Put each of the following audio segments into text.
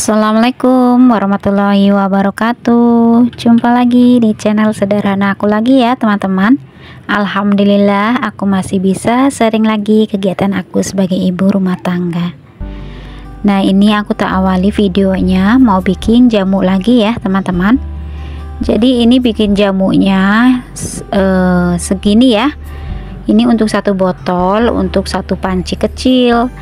Assalamualaikum warahmatullahi wabarakatuh. Jumpa lagi di channel sederhana aku lagi ya teman-teman. Alhamdulillah aku masih bisa sering lagi kegiatan aku sebagai ibu rumah tangga. Nah, ini aku tak awali videonya mau bikin jamu lagi ya teman-teman. Jadi ini bikin jamunya segini ya. Ini untuk satu botol, untuk satu panci kecil.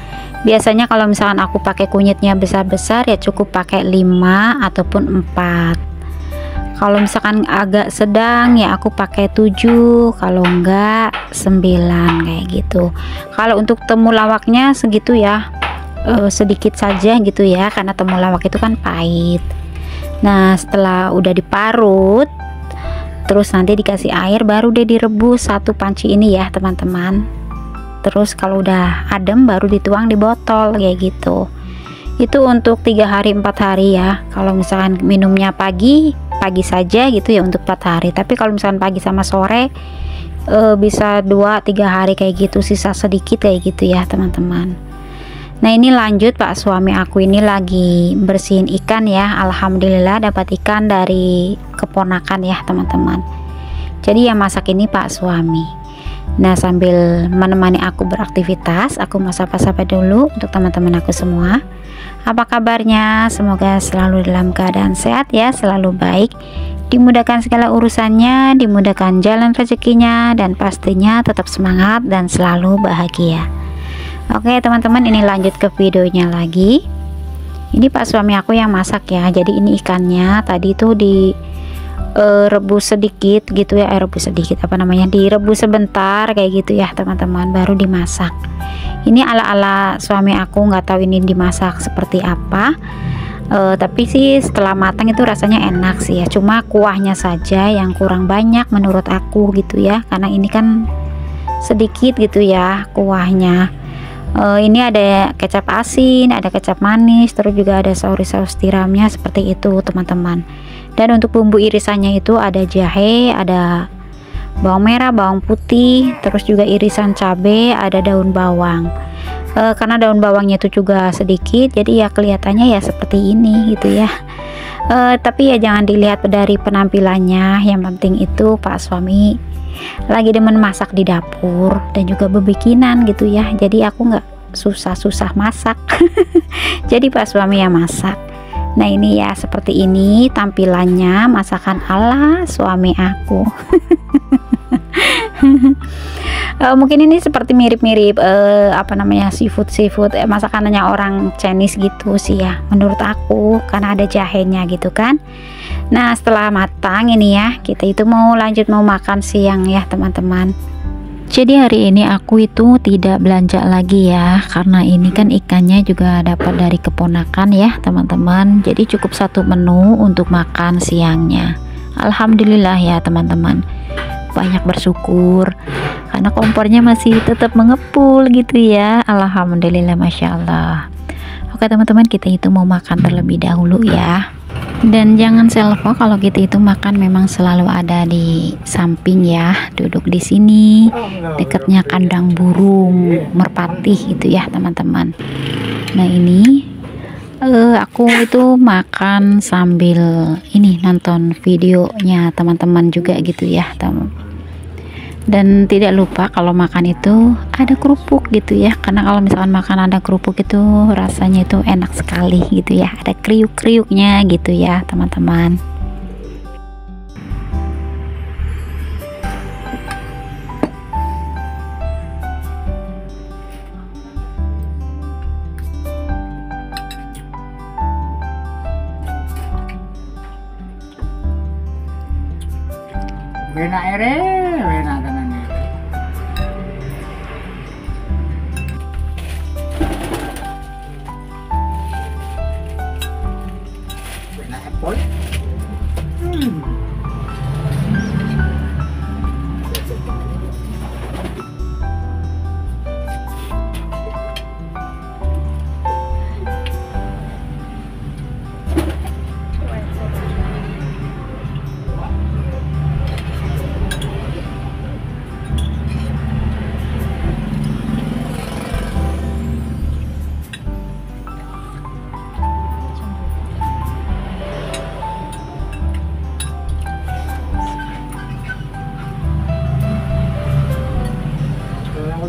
Biasanya kalau misalkan aku pakai kunyitnya besar-besar ya cukup pakai 5 ataupun 4. Kalau misalkan agak sedang ya aku pakai 7, kalau enggak 9 kayak gitu. Kalau untuk temulawaknya segitu ya, sedikit saja gitu ya, karena temulawak itu kan pahit. Nah, setelah udah diparut terus nanti dikasih air, baru deh direbus satu panci ini ya teman-teman. Terus kalau udah adem baru dituang di botol kayak gitu. Itu untuk 3 hari 4 hari ya. Kalau misalkan minumnya pagi saja gitu ya untuk 4 hari. Tapi kalau misalkan pagi sama sore bisa 2-3 hari kayak gitu, sisa sedikit kayak gitu ya teman-teman. Nah, ini lanjut Pak suami aku ini lagi bersihin ikan ya. Alhamdulillah dapat ikan dari keponakan ya teman-teman. Jadi yang masak ini Pak suami. Nah, sambil menemani aku beraktivitas, aku mau sapa-sapa dulu untuk teman-teman aku semua. Apa kabarnya? Semoga selalu dalam keadaan sehat ya, selalu baik, dimudahkan segala urusannya, dimudahkan jalan rezekinya, dan pastinya tetap semangat dan selalu bahagia. Oke teman-teman, ini lanjut ke videonya lagi. Ini Pak suami aku yang masak ya. Jadi ini ikannya tadi tuh di rebus sedikit gitu ya, direbus sebentar kayak gitu ya teman-teman, baru dimasak. Ini ala-ala suami aku, nggak tahu ini dimasak seperti apa, tapi sih setelah matang itu rasanya enak sih ya, cuma kuahnya saja yang kurang banyak menurut aku gitu ya, karena ini kan sedikit gitu ya kuahnya. Ini ada kecap asin, ada kecap manis, terus juga ada saus tiramnya seperti itu teman-teman. Dan untuk bumbu irisannya itu ada jahe, ada bawang merah, bawang putih, terus juga irisan cabai, ada daun bawang. Karena daun bawangnya itu juga sedikit, jadi ya kelihatannya ya seperti ini gitu ya. Tapi ya jangan dilihat dari penampilannya, yang penting itu Pak suami lagi demen masak di dapur dan juga bebikinan gitu ya. Jadi aku nggak susah-susah masak. Jadi Pak suami yang masak. Nah, ini ya seperti ini tampilannya masakan ala suami aku. Mungkin ini seperti mirip-mirip seafood masakannya orang Chinese gitu sih ya menurut aku, karena ada jahenya gitu kan. Nah, setelah matang ini ya, kita itu mau makan siang ya teman-teman. Jadi hari ini aku itu tidak belanja lagi ya, karena ini kan ikannya juga dapat dari keponakan ya teman-teman. Jadi cukup satu menu untuk makan siangnya. Alhamdulillah ya teman-teman, banyak bersyukur karena kompornya masih tetap mengepul gitu ya. Alhamdulillah, masya Allah. Oke teman-teman, kita itu mau makan terlebih dahulu ya. Dan jangan lupa kalau kita itu makan memang selalu ada di samping ya, duduk di sini dekatnya kandang burung merpati gitu ya teman-teman. Nah, ini aku itu makan sambil ini nonton videonya teman-teman juga gitu ya teman. Dan tidak lupa kalau makan itu ada kerupuk gitu ya, karena kalau misalkan makan ada kerupuk itu rasanya itu enak sekali gitu ya, ada kriuk-kriuknya gitu ya teman-teman. Wena ere, wena tenan ere. Wena apple.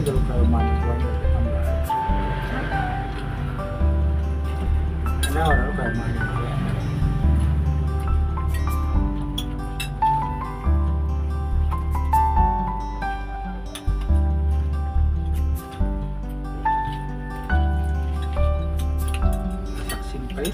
dulu kayak manis banget tambah. Karena orang kayak manis. Masak simple.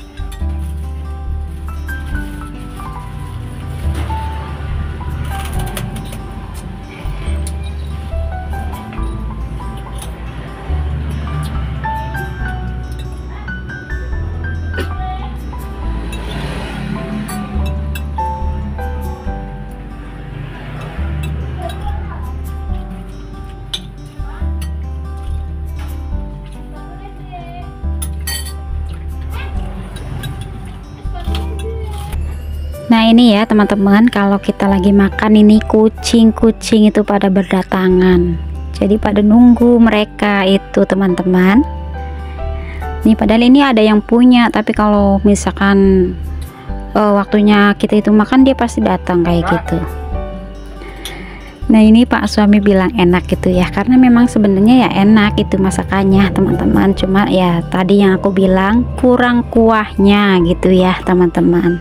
Nah ini ya teman-teman, kalau kita lagi makan ini kucing-kucing itu pada berdatangan, jadi pada nunggu mereka itu teman-teman. Nih padahal ini ada yang punya, tapi kalau misalkan waktunya kita itu makan, dia pasti datang kayak gitu. Nah ini Pak suami bilang enak gitu ya, karena memang sebenarnya ya enak itu masakannya teman-teman, cuma ya tadi yang aku bilang kurang kuahnya gitu ya teman-teman.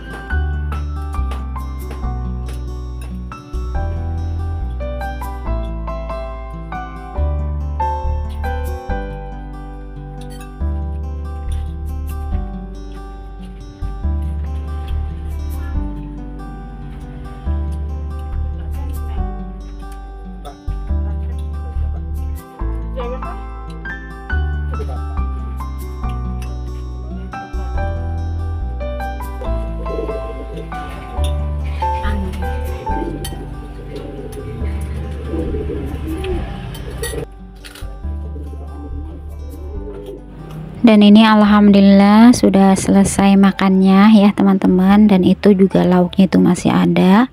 Dan ini alhamdulillah sudah selesai makannya ya teman-teman, dan itu juga lauknya itu masih ada,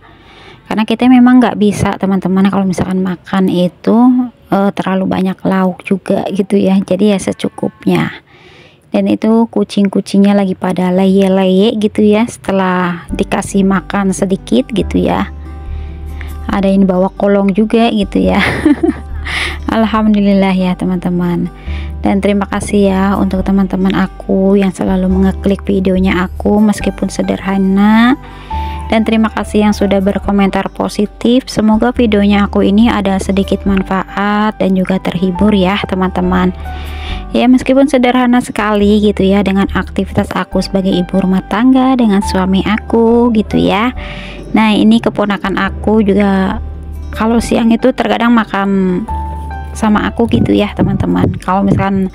karena kita memang nggak bisa teman-teman kalau misalkan makan itu terlalu banyak lauk juga gitu ya, jadi ya secukupnya. Dan itu kucing-kucingnya lagi pada leye-leye gitu ya, setelah dikasih makan sedikit gitu ya. Ada yang bawa kolong juga gitu ya. Alhamdulillah ya teman-teman. Dan terima kasih ya untuk teman-teman aku yang selalu mengeklik videonya aku meskipun sederhana. Dan terima kasih yang sudah berkomentar positif. Semoga videonya aku ini ada sedikit manfaat dan juga terhibur ya teman-teman. Ya meskipun sederhana sekali gitu ya, dengan aktivitas aku sebagai ibu rumah tangga dengan suami aku gitu ya. Nah ini keponakan aku juga kalau siang itu terkadang makan sama aku gitu ya teman-teman. Kalau misalkan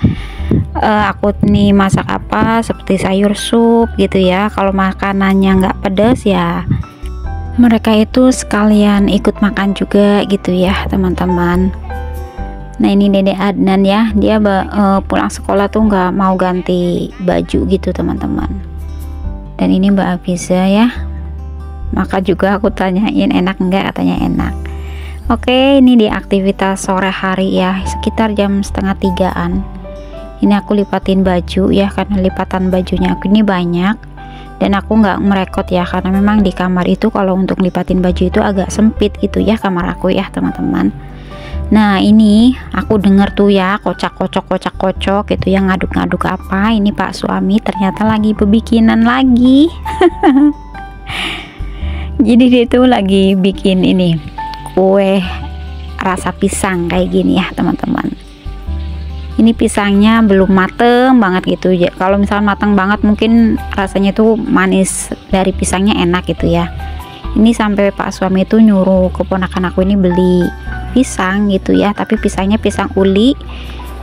aku nih masak apa seperti sayur sup gitu ya, kalau makanannya nggak pedas ya mereka itu sekalian ikut makan juga gitu ya teman-teman. Nah ini Dede Adnan ya, dia pulang sekolah tuh nggak mau ganti baju gitu teman-teman. Dan ini Mbak Afiza ya, maka juga aku tanyain enak nggak, katanya enak. Oke, ini di aktivitas sore hari ya, sekitar jam 2:30-an. Ini aku lipatin baju ya, karena lipatan bajunya aku ini banyak dan aku nggak merekod ya, karena memang di kamar itu kalau untuk lipatin baju itu agak sempit gitu ya kamar aku ya teman-teman. Nah ini aku denger tuh ya kocak-kocok gitu ya, ngaduk-ngaduk apa ini Pak suami, ternyata lagi bebikinan lagi. Jadi dia tuh lagi bikin ini kue rasa pisang kayak gini ya teman-teman. Ini pisangnya belum mateng banget gitu ya, kalau misalnya matang banget mungkin rasanya tuh manis dari pisangnya enak gitu ya. Ini sampai Pak suami itu nyuruh keponakan aku ini beli pisang gitu ya, tapi pisangnya pisang uli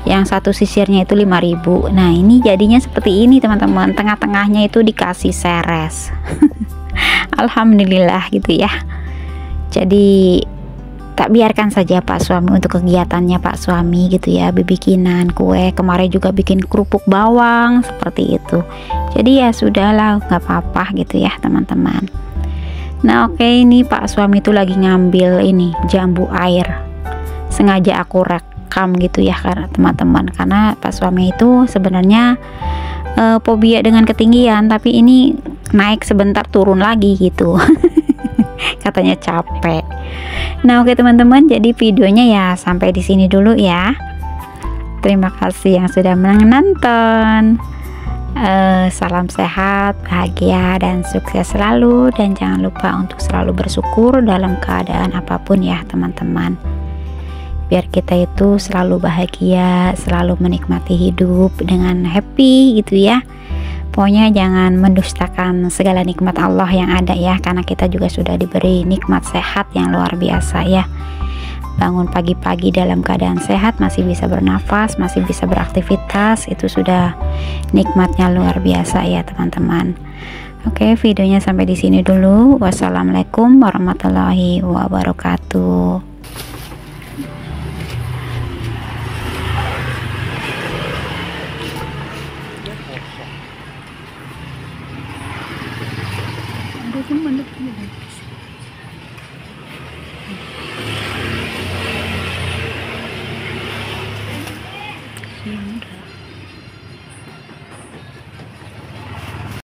yang satu sisirnya itu 5.000. Nah ini jadinya seperti ini teman-teman, tengah-tengahnya itu dikasih seres. Alhamdulillah gitu ya. Jadi tak biarkan saja Pak suami untuk kegiatannya Pak suami gitu ya, bikinan kue. Kemarin juga bikin kerupuk bawang seperti itu. Jadi ya sudahlah, nggak apa-apa gitu ya teman-teman. Nah oke, ini Pak suami itu lagi ngambil ini jambu air. Sengaja aku rekam gitu ya karena teman-teman, karena Pak suami itu sebenarnya fobia dengan ketinggian, tapi ini naik sebentar turun lagi gitu. Katanya capek. Nah oke teman-teman, jadi videonya ya sampai di sini dulu ya. Terima kasih yang sudah menonton. Salam sehat, bahagia, dan sukses selalu. Dan jangan lupa untuk selalu bersyukur dalam keadaan apapun ya teman-teman. Biar kita itu selalu bahagia, selalu menikmati hidup dengan happy gitu ya. Pokoknya jangan mendustakan segala nikmat Allah yang ada ya, karena kita juga sudah diberi nikmat sehat yang luar biasa ya. Bangun pagi-pagi dalam keadaan sehat, masih bisa bernafas, masih bisa beraktivitas, itu sudah nikmatnya luar biasa ya teman-teman. Oke, videonya sampai di sini dulu. Wassalamualaikum warahmatullahi wabarakatuh. Sini.